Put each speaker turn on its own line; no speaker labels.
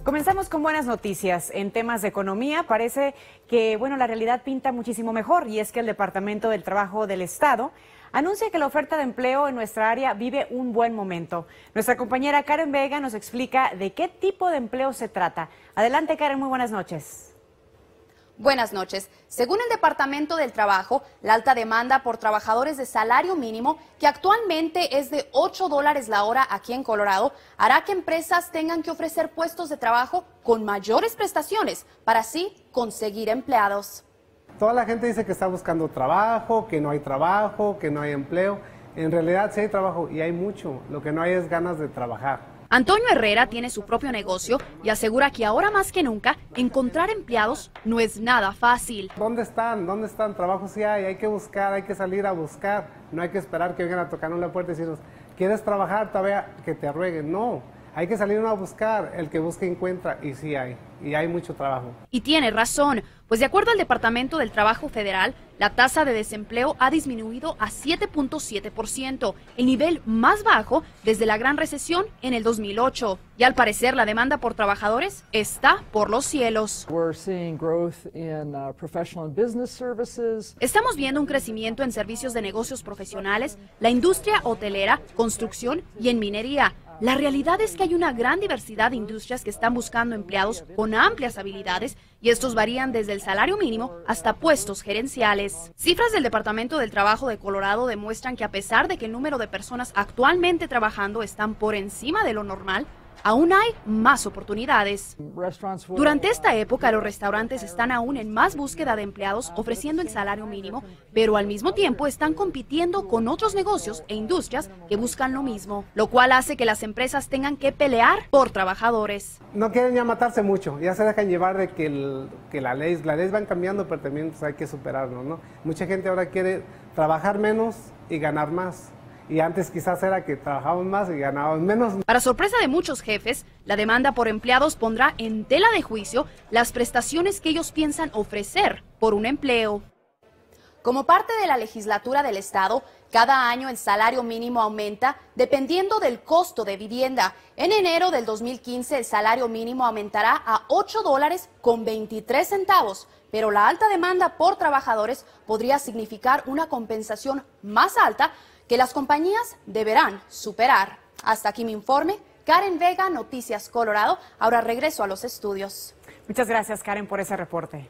Comenzamos con buenas noticias. En temas de economía parece que, la realidad pinta muchísimo mejor, y es que el Departamento del Trabajo del Estado anuncia que la oferta de empleo en nuestra área vive un buen momento. Nuestra compañera Karen Vega nos explica de qué tipo de empleo se trata. Adelante, Karen, muy buenas noches.
Buenas noches. Según el Departamento del Trabajo, la alta demanda por trabajadores de salario mínimo, que actualmente es de $8 la hora aquí en Colorado, hará que empresas tengan que ofrecer puestos de trabajo con mayores prestaciones para así conseguir empleados.
Toda la gente dice que está buscando trabajo, que no hay empleo. En realidad sí hay trabajo y hay mucho. Lo que no hay es ganas de trabajar.
Antonio Herrera tiene su propio negocio y asegura que ahora más que nunca encontrar empleados no es nada fácil.
¿Dónde están? ¿Dónde están? Trabajo sí hay que buscar, hay que salir a buscar. No hay que esperar que vengan a tocarnos la puerta y decirnos, ¿quieres trabajar? Todavía que te rueguen. No, hay que salir uno a buscar. El que busca encuentra, y sí hay. Y hay mucho trabajo.
Y tiene razón, pues de acuerdo al Departamento del Trabajo Federal, la tasa de desempleo ha disminuido a 7.7%, el nivel más bajo desde la Gran Recesión en el 2008. Y al parecer la demanda por trabajadores está por los cielos. Estamos viendo un crecimiento en servicios de negocios profesionales, la industria hotelera, construcción y en minería. La realidad es que hay una gran diversidad de industrias que están buscando empleados con amplias habilidades, y estos varían desde el salario mínimo hasta puestos gerenciales. Cifras del Departamento del Trabajo de Colorado demuestran que a pesar de que el número de personas actualmente trabajando están por encima de lo normal, aún hay más oportunidades. Durante esta época, los restaurantes están aún en más búsqueda de empleados ofreciendo el salario mínimo, pero al mismo tiempo están compitiendo con otros negocios e industrias que buscan lo mismo, lo cual hace que las empresas tengan que pelear por trabajadores.
No quieren ya matarse mucho, ya se dejan llevar de que las leyes van cambiando, pero también hay que superarlo, ¿no? Mucha gente ahora quiere trabajar menos y ganar más. Y antes quizás era que trabajábamos más y ganábamos menos.
Para sorpresa de muchos jefes, la demanda por empleados pondrá en tela de juicio las prestaciones que ellos piensan ofrecer por un empleo. Como parte de la legislatura del estado, cada año el salario mínimo aumenta dependiendo del costo de vivienda. En enero del 2015 el salario mínimo aumentará a $8.23, pero la alta demanda por trabajadores podría significar una compensación más alta que las compañías deberán superar. Hasta aquí mi informe. Karen Vega, Noticias Colorado. Ahora regreso a los estudios.
Muchas gracias, Karen, por ese reporte.